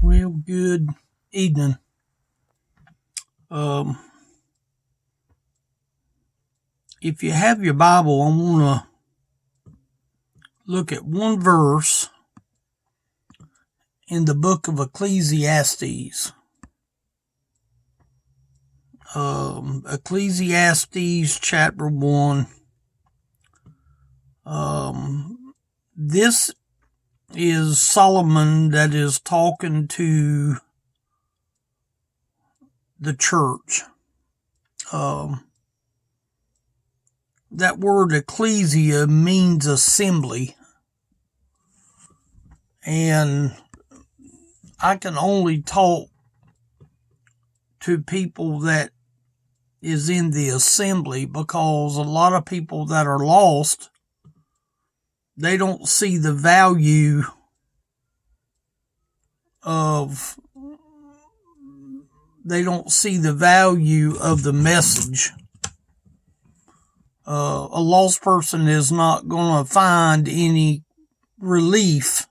Well, good evening. If you have your Bible, I want to look at one verse in the book of Ecclesiastes. Ecclesiastes chapter 1. This is Solomon that is talking to the church. That word ecclesia means assembly. And I can only talk to people that is in the assembly, because a lot of people that are lost, they don't see the value of the message. A lost person is not going to find any relief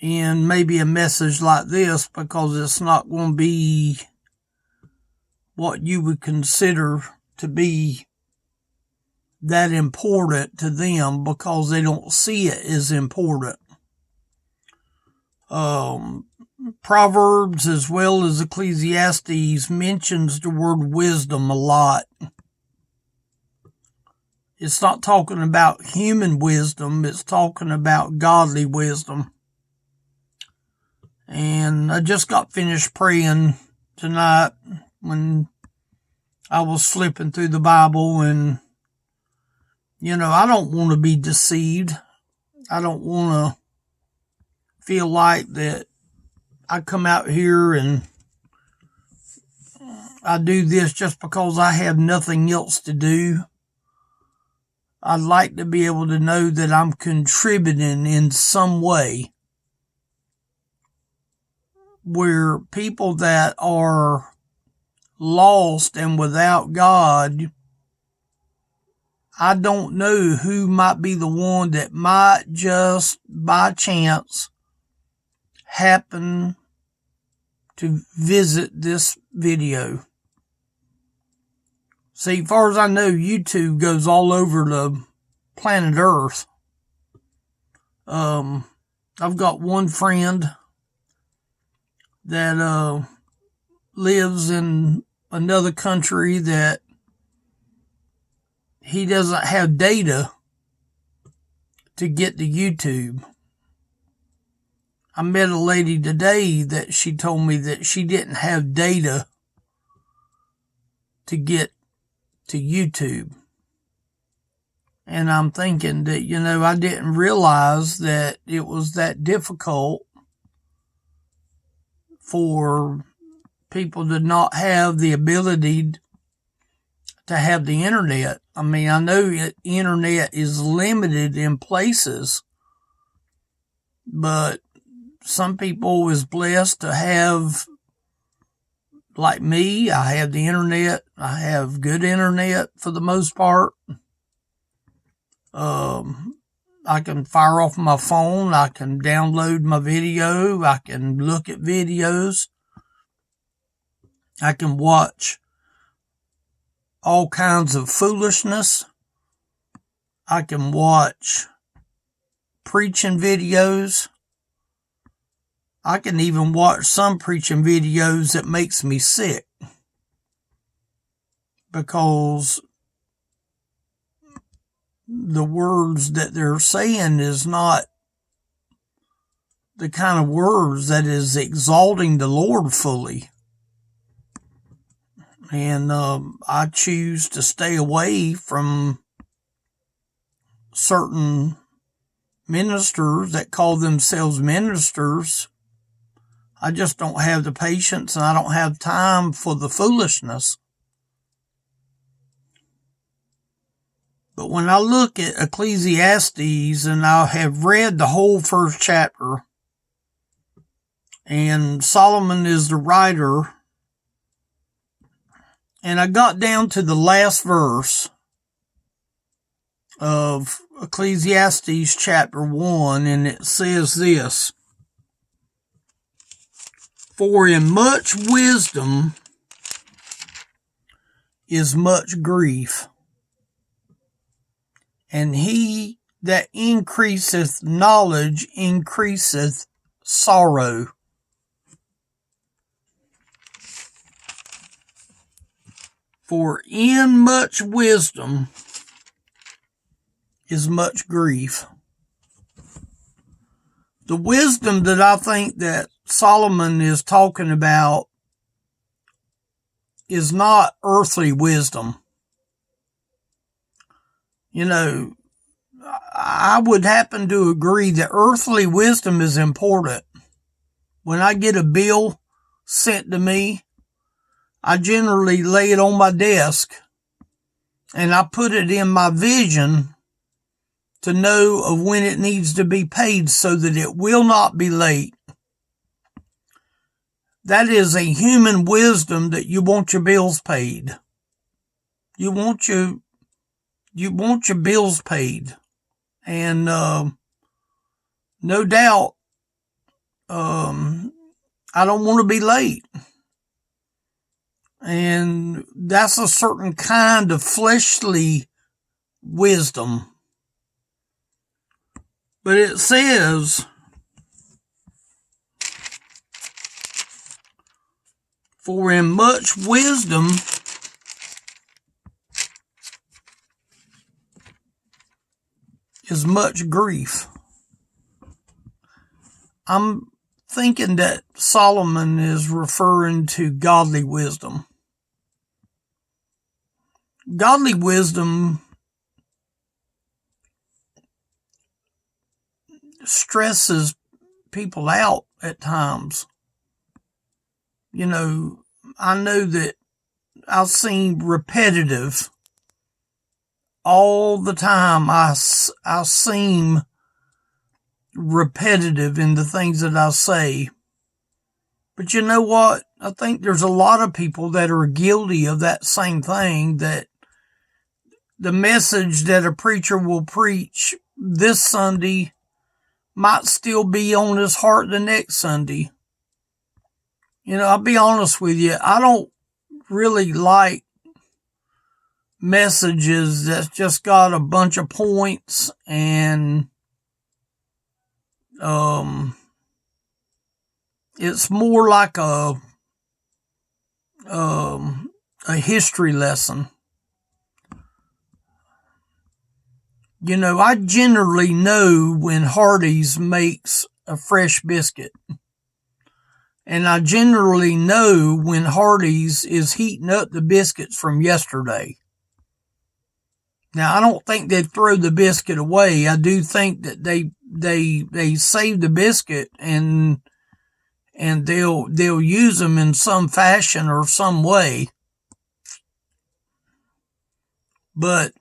in maybe a message like this, because it's not going to be what you would consider to be that important to them, because they don't see it as important. Proverbs as well as Ecclesiastes mentions the word wisdom a lot. It's not talking about human wisdom, it's talking about godly wisdom. And I just got finished praying tonight when I was flipping through the Bible, and I don't want to be deceived. I don't want to feel like that I come out here and I do this just because I have nothing else to do. I'd like to be able to know that I'm contributing in some way, where people that are lost and without God, I don't know who might be the one that might just by chance happen to visit this video. See, as far as I know, YouTube goes all over the planet Earth. I've got one friend that lives in another country that he doesn't have data to get to YouTube. I met a lady today that she told me that she didn't have data to get to YouTube. And I'm thinking that, I didn't realize that it was that difficult for people to not have the ability to have the internet. I mean, I know the internet is limited in places, but some people is blessed to have, like me, I have the internet. I have good internet for the most part. I can fire off my phone. I can download my video. I can look at videos. I can watch all kinds of foolishness. I can watch preaching videos. I can even watch some preaching videos that makes me sick, because the words that they're saying is not the kind of words that is exalting the Lord fully. And I choose to stay away from certain ministers that call themselves ministers. I just don't have the patience, and I don't have time for the foolishness. But when I look at Ecclesiastes, and I have read the whole first chapter, and Solomon is the writer, and I got down to the last verse of Ecclesiastes chapter 1, and it says this: For in much wisdom is much grief, and he that increaseth knowledge increaseth sorrow. For in much wisdom is much grief. The wisdom that I think that Solomon is talking about is not earthly wisdom. You know, I would happen to agree that earthly wisdom is important. When I get a bill sent to me, I generally lay it on my desk and I put it in my vision to know of when it needs to be paid so that it will not be late. That is a human wisdom that you want your bills paid. You want your bills paid. And no doubt, I don't want to be late. And that's a certain kind of fleshly wisdom. But it says, for in much wisdom is much grief. I'm thinking that Solomon is referring to godly wisdom. Godly wisdom stresses people out at times. You know, I know that I've seen repetitive all the time. I seem repetitive in the things that I say. But you know what? I think there's a lot of people that are guilty of that same thing, that the message that a preacher will preach this Sunday might still be on his heart the next Sunday. You know, I'll be honest with you. I don't really like messages that's just got a bunch of points and it's more like a history lesson. You know, I generally know when Hardee's makes a fresh biscuit. And I generally know when Hardee's is heating up the biscuits from yesterday. Now, I don't think they throw the biscuit away. I do think that they save the biscuit and they'll use them in some fashion or some way. But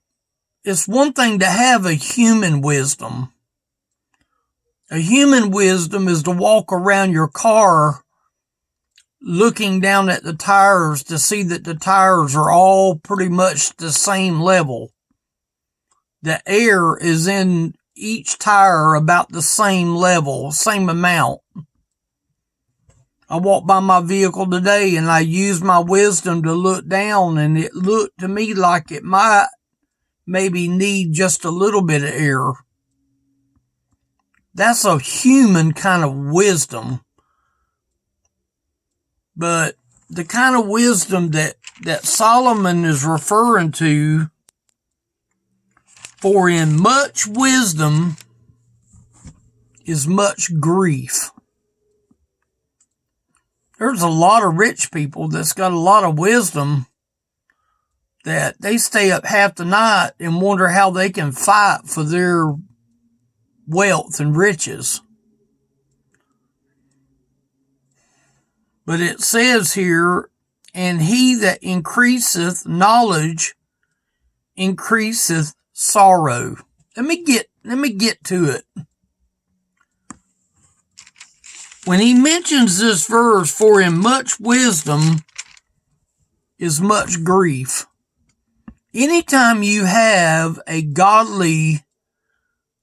it's one thing to have a human wisdom. A human wisdom is to walk around your car looking down at the tires to see that the tires are all pretty much the same level. The air is in each tire about the same level, same amount. I walked by my vehicle today and I used my wisdom to look down, and it looked to me like it might maybe need just a little bit of air. That's a human kind of wisdom. But the kind of wisdom that Solomon is referring to, for in much wisdom is much grief. There's a lot of rich people that's got a lot of wisdom that they stay up half the night and wonder how they can fight for their wealth and riches. But it says here, and he that increaseth knowledge increaseth sorrow. Let me get to it. When he mentions this verse, for in much wisdom is much grief. Anytime you have a godly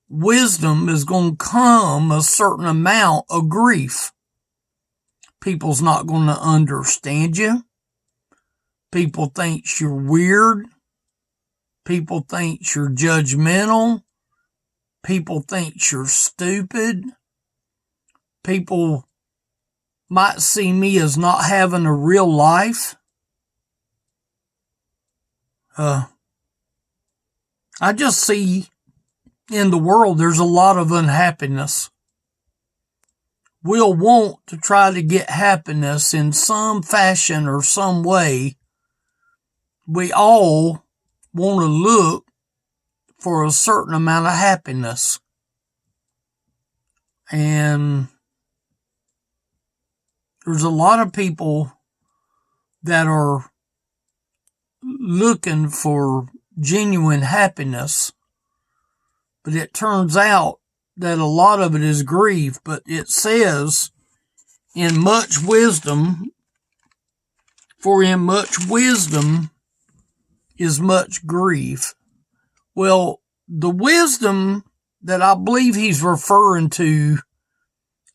wisdom, is going to come a certain amount of grief. people's not going to understand you. People think you're weird. People think you're judgmental. People think you're stupid. People might see me as not having a real life. I just see in the world there's a lot of unhappiness. We'll want to try to get happiness in some fashion or some way. We all want to look for a certain amount of happiness. And there's a lot of people that are looking for genuine happiness, but it turns out that a lot of it is grief. But it says, in much wisdom, for in much wisdom is much grief. Well, the wisdom that I believe he's referring to,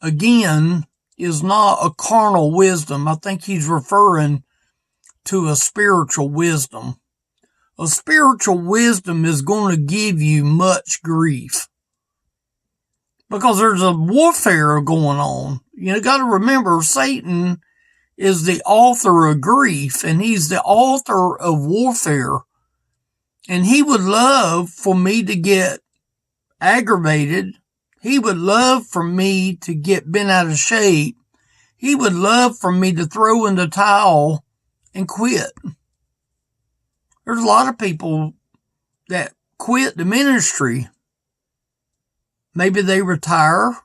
again, is not a carnal wisdom. I think he's referring to a spiritual wisdom. A spiritual wisdom is going to give you much grief because there's a warfare going on. You got to remember, Satan is the author of grief, and he's the author of warfare. And he would love for me to get aggravated. He would love for me to get bent out of shape. He would love for me to throw in the towel and quit. There's a lot of people that quit the ministry. Maybe they retire.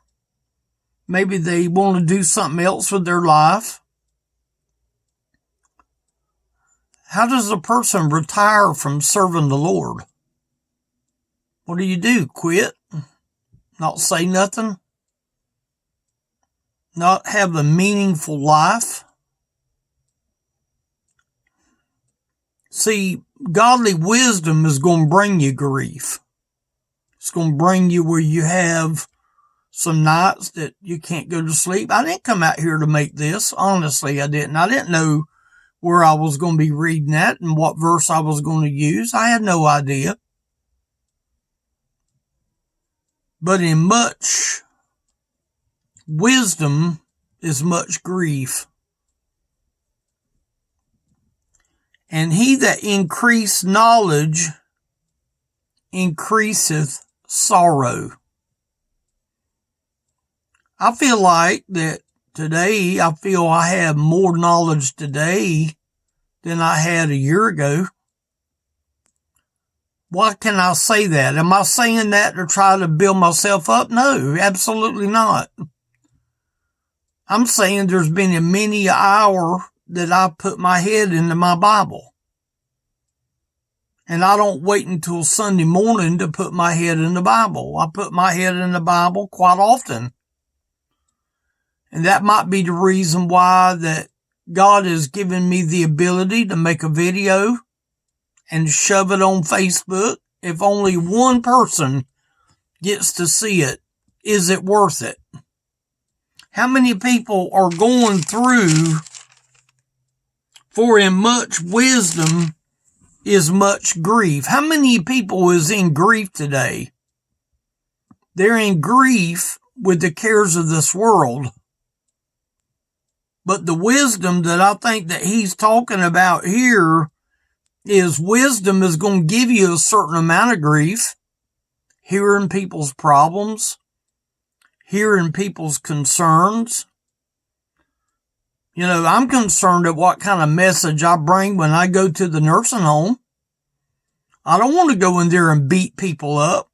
Maybe they want to do something else with their life. How does a person retire from serving the Lord? What do? Quit? Not say nothing? Not have a meaningful life? See, godly wisdom is going to bring you grief. It's going to bring you where you have some nights that you can't go to sleep. I didn't come out here to make this. Honestly, I didn't. I didn't know where I was going to be reading at and what verse I was going to use. I had no idea. But in much wisdom is much grief. And he that increased knowledge increaseth sorrow. I feel like that today, I have more knowledge today than I had a year ago. Why can I say that? Am I saying that to try to build myself up? No, absolutely not. I'm saying there's been a many hour that I put my head into my Bible. And I don't wait until Sunday morning to put my head in the Bible. I put my head in the Bible quite often. And that might be the reason why that God has given me the ability to make a video and shove it on Facebook. If only one person gets to see it, is it worth it? How many people are going through, for in much wisdom is much grief? How many people is in grief today? They're in grief with the cares of this world. But the wisdom that I think that he's talking about here is wisdom is going to give you a certain amount of grief, hearing people's problems, hearing people's concerns. I'm concerned at what kind of message I bring when I go to the nursing home. I don't want to go in there and beat people up.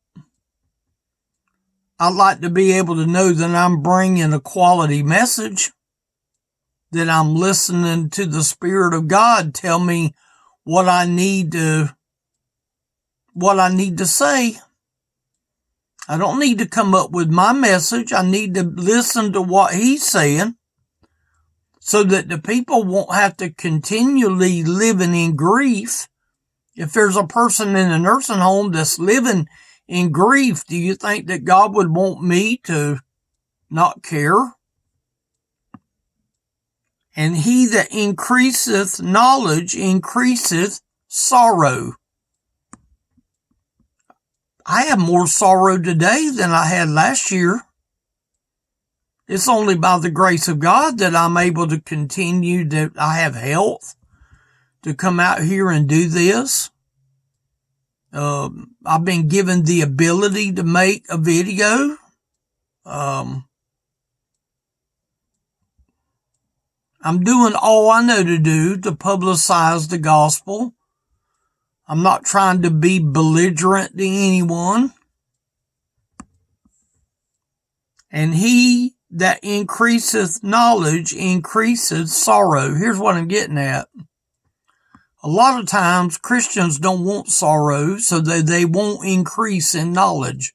I'd like to be able to know that I'm bringing a quality message, that I'm listening to the Spirit of God tell me what I need to say. I don't need to come up with my message. I need to listen to what he's saying so that the people won't have to continually living in grief. If there's a person in a nursing home that's living in grief, do you think that God would want me to not care? And he that increaseth knowledge increaseth sorrow. I have more sorrow today than I had last year. It's only by the grace of God that I'm able to continue, that I have health to come out here and do this. I've been given the ability to make a video. I'm doing all I know to do to publicize the gospel. I'm not trying to be belligerent to anyone. And he that increaseth knowledge increaseth sorrow. Here's what I'm getting at. A lot of times Christians don't want sorrow, so they won't increase in knowledge.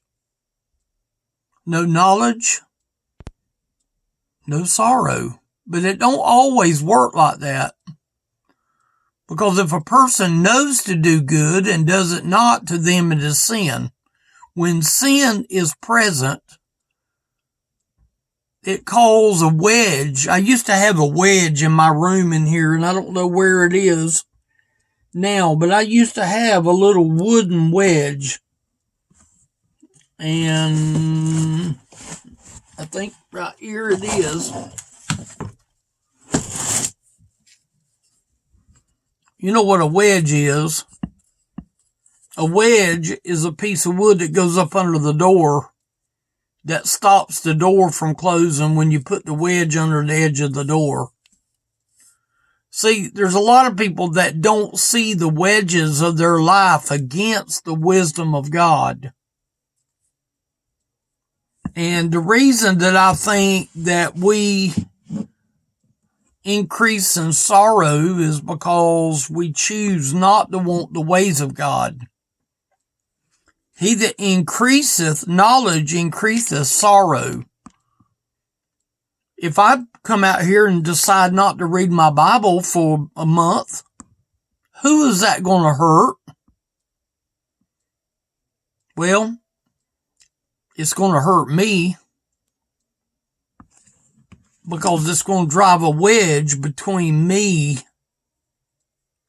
No knowledge, no sorrow. But it don't always work like that. Because if a person knows to do good and does it not, to them it is sin. When sin is present, it calls a wedge. I used to have a wedge in my room in here, and I don't know where it is now, but I used to have a little wooden wedge. And I think right here it is. You know what a wedge is? A wedge is a piece of wood that goes up under the door that stops the door from closing when you put the wedge under the edge of the door. See, there's a lot of people that don't see the wedges of their life against the wisdom of God. And the reason that I think that we increase in sorrow is because we choose not to want the ways of God. He that increaseth knowledge increaseth sorrow. If I come out here and decide not to read my Bible for a month, who is that going to hurt? Well, it's going to hurt me, because it's going to drive a wedge between me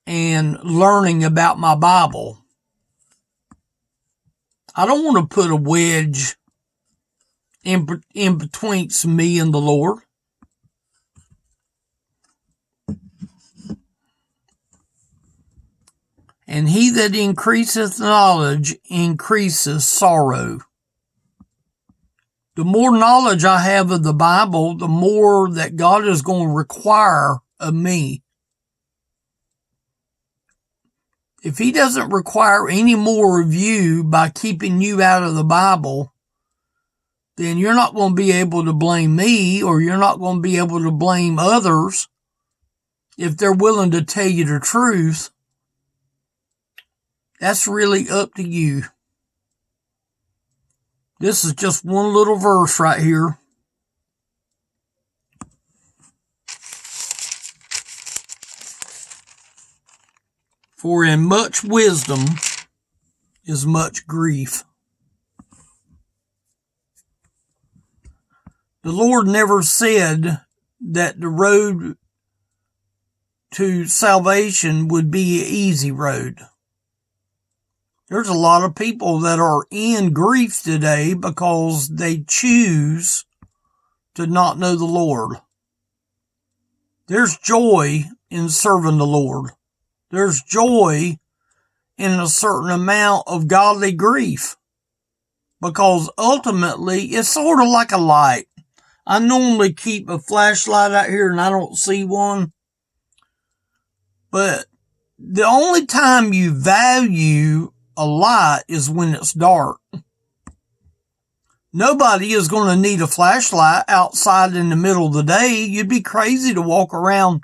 and learning about my Bible. I don't want to put a wedge in betwixt me and the Lord. And he that increaseth knowledge increaseth sorrow. The more knowledge I have of the Bible, the more that God is going to require of me. If he doesn't require any more of you by keeping you out of the Bible, then you're not going to be able to blame me, or you're not going to be able to blame others if they're willing to tell you the truth. That's really up to you. This is just one little verse right here. For in much wisdom is much grief. The Lord never said that the road to salvation would be an easy road. There's a lot of people that are in grief today because they choose to not know the Lord. There's joy in serving the Lord. There's joy in a certain amount of godly grief, because ultimately it's sort of like a light. I normally keep a flashlight out here and I don't see one, but the only time you value a light is when it's dark. Nobody is going to need a flashlight outside in the middle of the day. You'd be crazy to walk around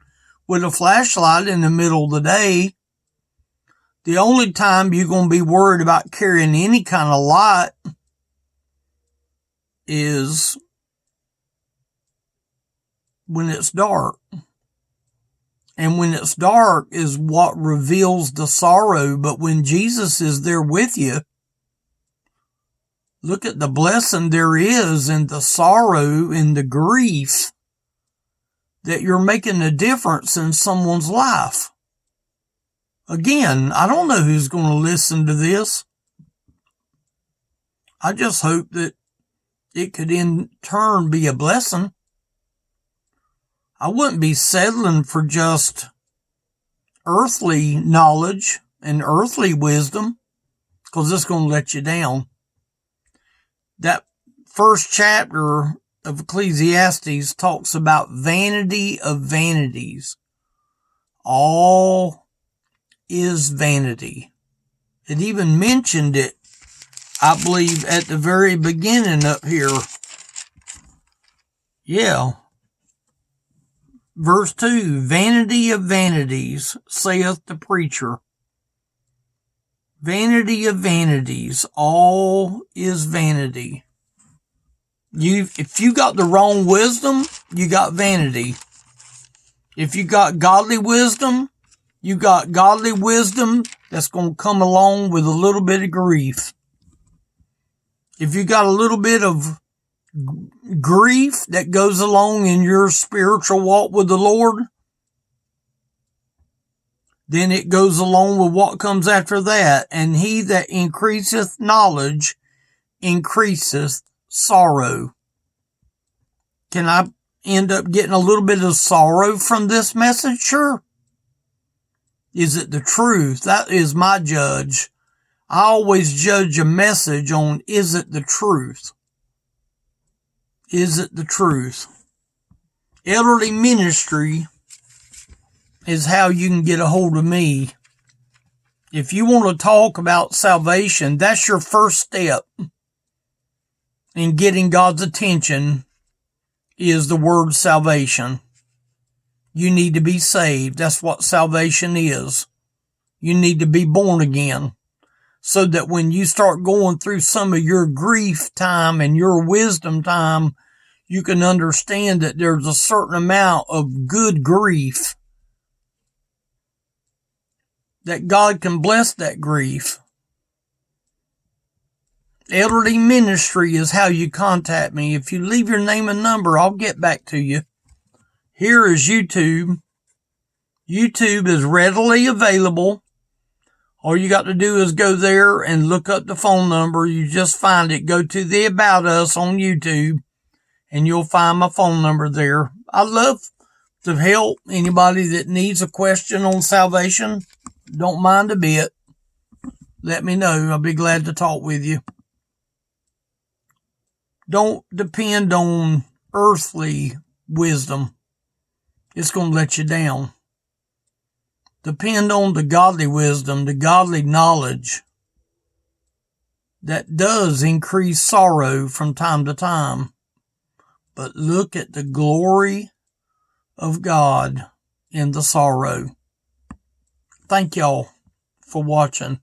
with a flashlight in the middle of the day. The only time you're going to be worried about carrying any kind of light is when it's dark. And when it's dark is what reveals the sorrow. But when Jesus is there with you, look at the blessing there is in the sorrow and the grief that you're making a difference in someone's life. Again, I don't know who's going to listen to this. I just hope that it could in turn be a blessing. I wouldn't be settling for just earthly knowledge and earthly wisdom, because it's going to let you down. That first chapter of Ecclesiastes talks about vanity of vanities. All is vanity. It even mentioned it, I believe, at the very beginning up here. Yeah. Verse 2, vanity of vanities, saith the preacher. Vanity of vanities, all is vanity. If you got the wrong wisdom, you got vanity. If you got godly wisdom, you got godly wisdom that's going to come along with a little bit of grief. If you got a little bit of grief that goes along in your spiritual walk with the Lord, then it goes along with what comes after that. And he that increaseth knowledge increaseth sorrow. Can I end up getting a little bit of sorrow from this message? Sure. Is it the truth? That is my judge. I always judge a message on, is it the truth? Is it the truth? Elderly ministry is how you can get a hold of me. If you want to talk about salvation, that's your first step in getting God's attention, is the word salvation. You need to be saved. That's what salvation is. You need to be born again, so that when you start going through some of your grief time and your wisdom time, you can understand that there's a certain amount of good grief, that God can bless that grief. Elderly ministry is how you contact me. If you leave your name and number, I'll get back to you. Here is YouTube. YouTube is readily available. All you got to do is go there and look up the phone number. You just find it. Go to the About Us on YouTube, and you'll find my phone number there. I love to help anybody that needs a question on salvation. Don't mind a bit. Let me know. I'll be glad to talk with you. Don't depend on earthly wisdom. It's going to let you down. Depend on the godly wisdom, the godly knowledge that does increase sorrow from time to time. But look at the glory of God in the sorrow. Thank y'all for watching.